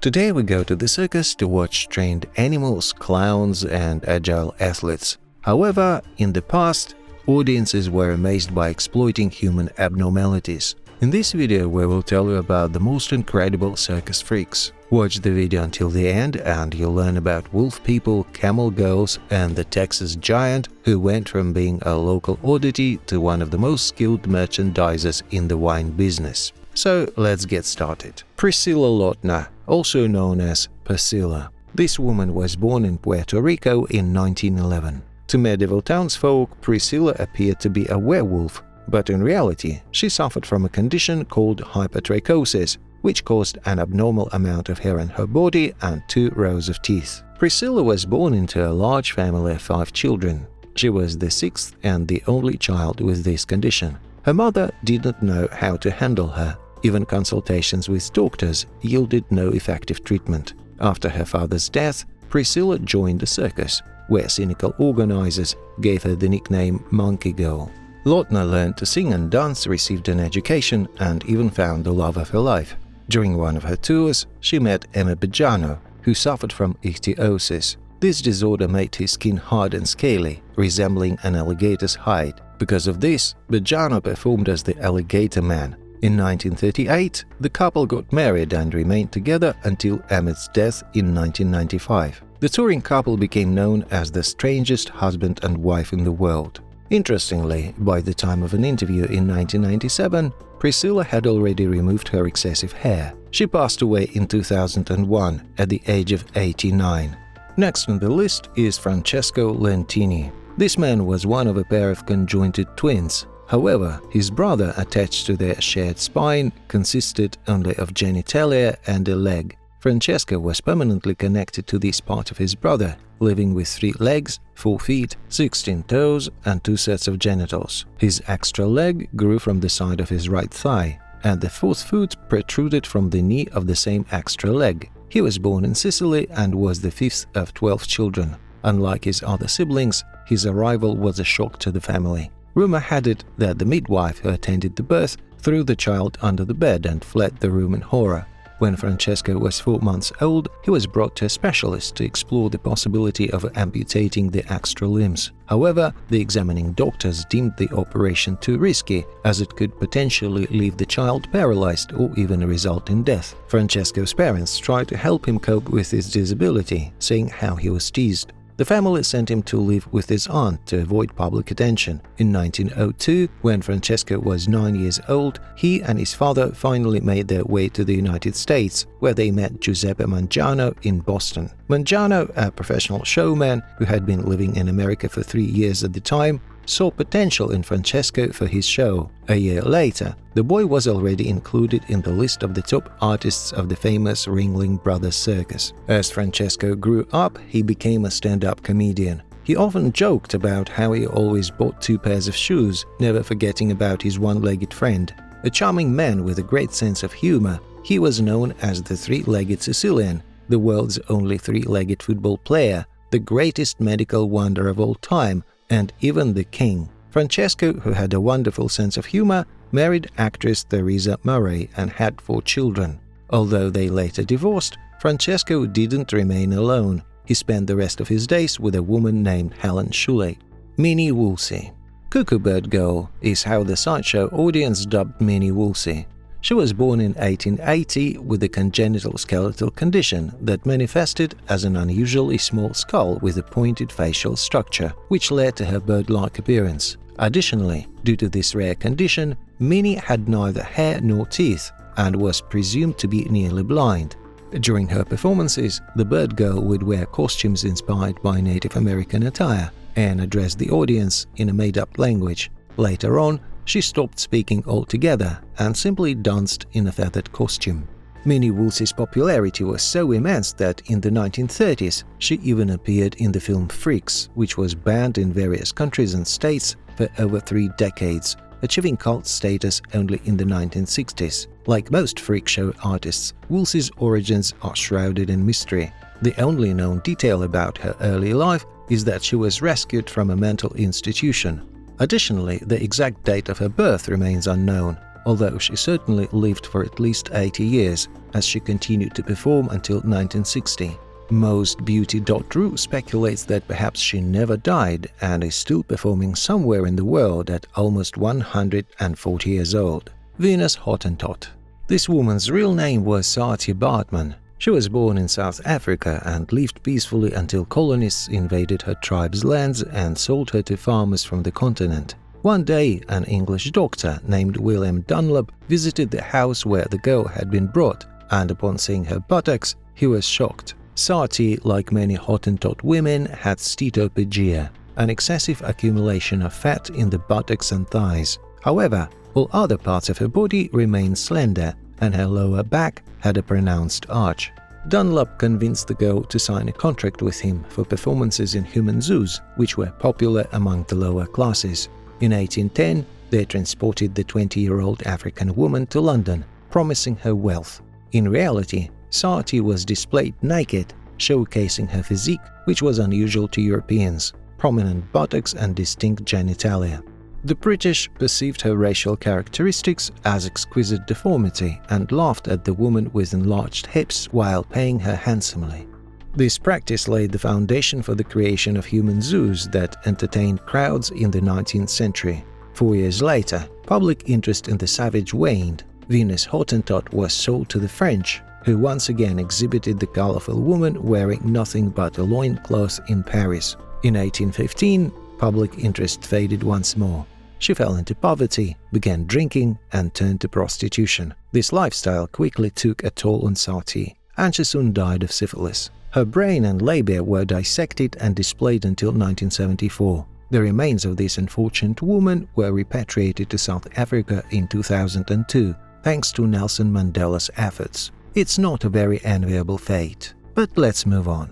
Today we go to the circus to watch trained animals, clowns and agile athletes. However, in the past, audiences were amazed by exploiting human abnormalities. In this video we will tell you about the most incredible circus freaks. Watch the video until the end and you'll learn about wolf people, camel girls and the Texas giant who went from being a local oddity to one of the most skilled merchandisers in the wine business. So let's get started. Purcell Lautner, also known as Purcell. This woman was born in Puerto Rico in 1911. To medieval townsfolk, Purcell appeared to be a werewolf, but in reality, she suffered from a condition called hypertrichosis, which caused an abnormal amount of hair on her body and 2 rows of teeth. Purcell was born into a large family of 5 children. She was the 6th and the only child with this condition. Her mother didn't know how to handle her. Even consultations with doctors yielded no effective treatment. After her father's death, Purcell joined the circus, where cynical organizers gave her the nickname Monkey Girl. Lautner learned to sing and dance, received an education, and even found the love of her life. During one of her tours, she met Emma Bejano, who suffered from ichthyosis. This disorder made his skin hard and scaly, resembling an alligator's hide. Because of this, Bejano performed as the Alligator Man. In 1938, the couple got married and remained together until Emmett's death in 1995. The touring couple became known as the strangest husband and wife in the world. Interestingly, by the time of an interview in 1997, Purcell had already removed her excessive hair. She passed away in 2001 at the age of 89. Next on the list is Francesco Lentini. This man was one of a pair of conjoined twins. However, his brother attached to their shared spine consisted only of genitalia and a leg. Francesco was permanently connected to this part of his brother, living with 3 legs, 4 feet, 16 toes and 2 sets of genitals. His extra leg grew from the side of his right thigh, and the 4th foot protruded from the knee of the same extra leg. He was born in Sicily and was the 5th of 12 children. Unlike his other siblings, his arrival was a shock to the family. Rumor had it that the midwife who attended the birth threw the child under the bed and fled the room in horror. When Francesco was 4 months old, he was brought to a specialist to explore the possibility of amputating the extra limbs. However, the examining doctors deemed the operation too risky, as it could potentially leave the child paralyzed or even result in death. Francesco's parents tried to help him cope with his disability, saying how he was teased. The family sent him to live with his aunt to avoid public attention. In 1902, when Francesco was 9 years old, he and his father finally made their way to the United States, where they met Giuseppe Mangiano in Boston. Mangiano, a professional showman who had been living in America for 3 years at the time, saw potential in Francesco for his show. A year later, the boy was already included in the list of the top artists of the famous Ringling Brothers Circus. As Francesco grew up, he became a stand-up comedian. He often joked about how he always bought 2 pairs of shoes, never forgetting about his one-legged friend. A charming man with a great sense of humor, he was known as the 3-legged Sicilian, the world's only 3-legged football player, the greatest medical wonder of all time, and even the king. Francesco, who had a wonderful sense of humor, married actress Theresa Murray and had 4 children. Although they later divorced, Francesco didn't remain alone. He spent the rest of his days with a woman named Helen Shuley. Minnie Woolsey. Cuckoo Bird Girl is how the sideshow audience dubbed Minnie Woolsey. She was born in 1880 with a congenital skeletal condition that manifested as an unusually small skull with a pointed facial structure, which led to her bird-like appearance. Additionally, due to this rare condition, Minnie had neither hair nor teeth and was presumed to be nearly blind. During her performances, the bird girl would wear costumes inspired by Native American attire and address the audience in a made-up language. Later on, she stopped speaking altogether and simply danced in a feathered costume. Minnie Woolsey's popularity was so immense that in the 1930s she even appeared in the film Freaks, which was banned in various countries and states for over 3 decades, achieving cult status only in the 1960s. Like most freak show artists, Woolsey's origins are shrouded in mystery. The only known detail about her early life is that she was rescued from a mental institution. Additionally, the exact date of her birth remains unknown. although she certainly lived for at least 80 years, as she continued to perform until 1960. Mostbeauty.ru speculates that perhaps she never died and is still performing somewhere in the world at almost 140 years old. Venus Hottentot. This woman's real name was Saarti Baartman. She was born in South Africa and lived peacefully until colonists invaded her tribe's lands and sold her to farmers from the continent. One day, an English doctor named William Dunlop visited the house where the girl had been brought, and upon seeing her buttocks, he was shocked. Saarti, like many Hottentot women, had steatopygia, an excessive accumulation of fat in the buttocks and thighs. However, all other parts of her body remained slender, and her lower back had a pronounced arch. Dunlop convinced the girl to sign a contract with him for performances in human zoos, which were popular among the lower classes. In 1810, they transported the 20-year-old African woman to London, promising her wealth. In reality, Saarti was displayed naked, showcasing her physique, which was unusual to Europeans, prominent buttocks and distinct genitalia. The British perceived her racial characteristics as exquisite deformity and laughed at the woman with enlarged hips while paying her handsomely. This practice laid the foundation for the creation of human zoos that entertained crowds in the 19th century. 4 years later, public interest in the savage waned. Venus Hottentot was sold to the French, who once again exhibited the colorful woman wearing nothing but a loincloth in Paris. In 1815, public interest faded once more. She fell into poverty, began drinking, and turned to prostitution. This lifestyle quickly took a toll on Saarti, and she soon died of syphilis. Her brain and labia were dissected and displayed until 1974. The remains of this unfortunate woman were repatriated to South Africa in 2002, thanks to Nelson Mandela's efforts. It's not a very enviable fate. But let's move on.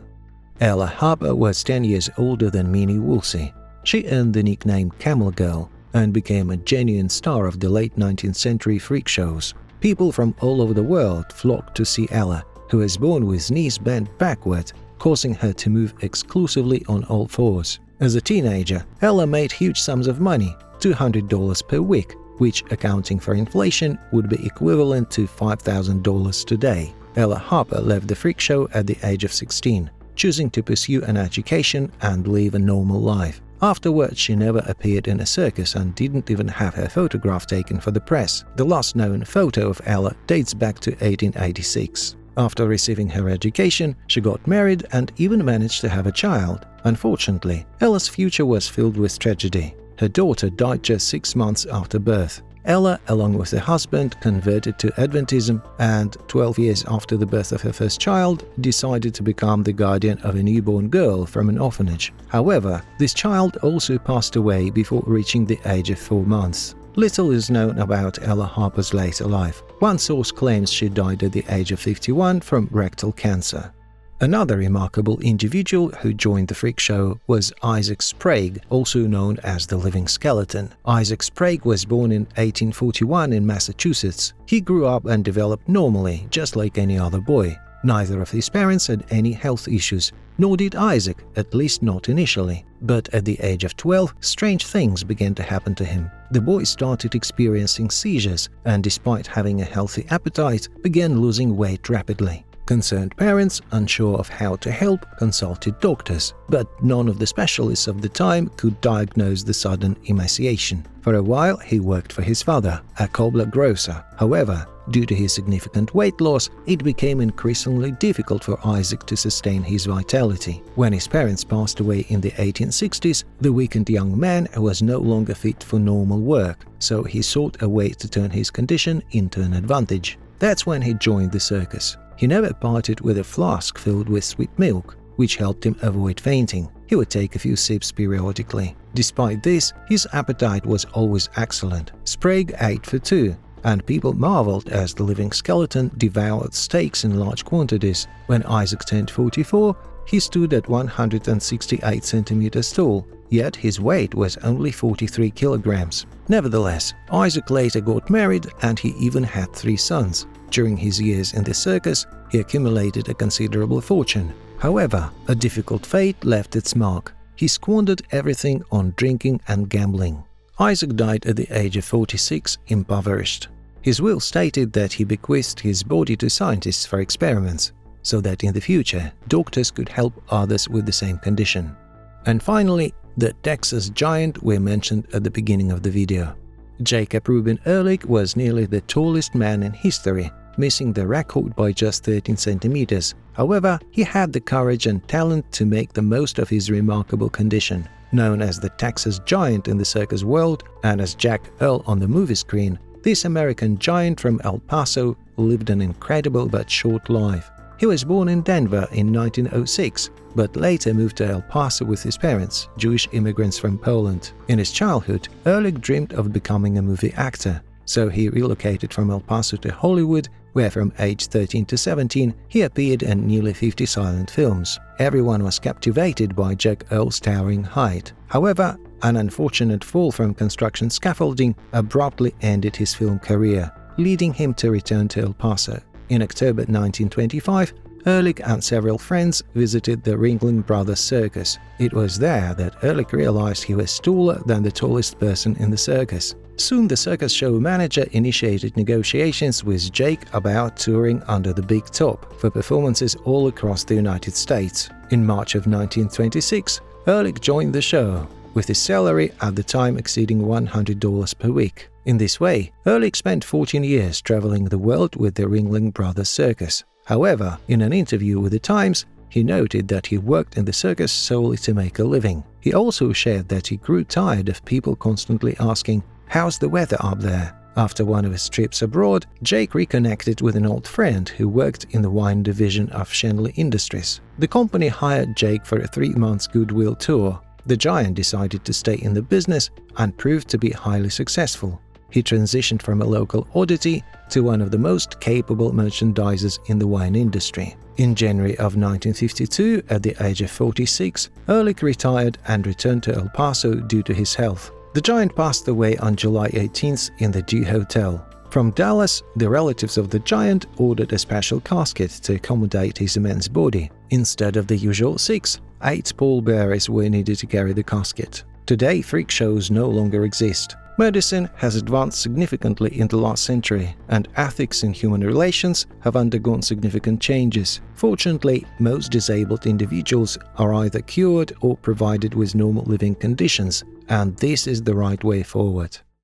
Ella Harper was 10 years older than Minnie Woolsey. She earned the nickname Camel Girl and became a genuine star of the late 19th century freak shows. People from all over the world flocked to see Ella, who was born with knees bent backward, causing her to move exclusively on all fours. As a teenager, Ella made huge sums of money, $200 per week, which, accounting for inflation, would be equivalent to $5,000 today. Ella Harper left the freak show at the age of 16, choosing to pursue an education and live a normal life. Afterwards, she never appeared in a circus and didn't even have her photograph taken for the press. The last known photo of Ella dates back to 1886. After receiving her education, she got married and even managed to have a child. Unfortunately, Ella's future was filled with tragedy. Her daughter died just 6 months after birth. Ella, along with her husband, converted to Adventism and, 12 years after the birth of her first child, decided to become the guardian of a newborn girl from an orphanage. However, this child also passed away before reaching the age of 4 months. Little is known about Ella Harper's later life. One source claims she died at the age of 51 from rectal cancer. Another remarkable individual who joined the freak show was Isaac Sprague, also known as the Living Skeleton. Isaac Sprague was born in 1841 in Massachusetts. He grew up and developed normally, just like any other boy. Neither of his parents had any health issues, nor did Isaac, at least not initially. But at the age of 12, strange things began to happen to him. The boy started experiencing seizures and, despite having a healthy appetite, began losing weight rapidly. Concerned parents, unsure of how to help, consulted doctors, but none of the specialists of the time could diagnose the sudden emaciation. For a while, he worked for his father, a cobbler grocer. However, due to his significant weight loss, it became increasingly difficult for Isaac to sustain his vitality. When his parents passed away in the 1860s, the weakened young man was no longer fit for normal work, so he sought a way to turn his condition into an advantage. That's when he joined the circus. He never parted with a flask filled with sweet milk, which helped him avoid fainting. He would take a few sips periodically. Despite this, his appetite was always excellent. Sprague ate for two, and people marveled as the Living Skeleton devoured steaks in large quantities. When Isaac turned 44, he stood at 168 centimeters tall, yet his weight was only 43 kilograms. Nevertheless, Isaac later got married and he even had 3 sons. During his years in the circus, he accumulated a considerable fortune. However, a difficult fate left its mark. He squandered everything on drinking and gambling. Isaac died at the age of 46, impoverished. His will stated that he bequeathed his body to scientists for experiments, so that in the future doctors could help others with the same condition. And finally, the Texas giant we mentioned at the beginning of the video. Jacob Ruben Ehrlich was nearly the tallest man in history, missing the record by just 13 centimeters. However, he had the courage and talent to make the most of his remarkable condition. Known as the Texas Giant in the circus world and as Jack Earl on the movie screen, this American giant from El Paso lived an incredible but short life. He was born in Denver in 1906, but later moved to El Paso with his parents, Jewish immigrants from Poland. In his childhood, Ehrlich dreamed of becoming a movie actor, so he relocated from El Paso to Hollywood, where from age 13 to 17 he appeared in nearly 50 silent films. Everyone was captivated by Jack Earl's towering height. However, an unfortunate fall from construction scaffolding abruptly ended his film career, leading him to return to El Paso. In October 1925, Ehrlich and several friends visited the Ringling Brothers Circus. It was there that Ehrlich realized he was taller than the tallest person in the circus. Soon the circus show manager initiated negotiations with Jake about touring under the Big Top for performances all across the United States. In March of 1926, Ehrlich joined the show, with his salary at the time exceeding $100 per week. In this way, Ehrlich spent 14 years traveling the world with the Ringling Brothers Circus. However, in an interview with the Times, he noted that he worked in the circus solely to make a living. He also shared that he grew tired of people constantly asking, "How's the weather up there?" After one of his trips abroad, Jake reconnected with an old friend who worked in the wine division of Shenley Industries. The company hired Jake for a 3-month goodwill tour. The giant decided to stay in the business and proved to be highly successful. He transitioned from a local oddity to one of the most capable merchandisers in the wine industry. In January of 1952, at the age of 46, Ehrlich retired and returned to El Paso due to his health. The giant passed away on July 18th in the Dew Hotel. From Dallas, the relatives of the giant ordered a special casket to accommodate his immense body. Instead of the usual 6, 8 pallbearers were needed to carry the casket. Today, freak shows no longer exist. Medicine has advanced significantly in the last century, and ethics in human relations have undergone significant changes. Fortunately, most disabled individuals are either cured or provided with normal living conditions, and this is the right way forward.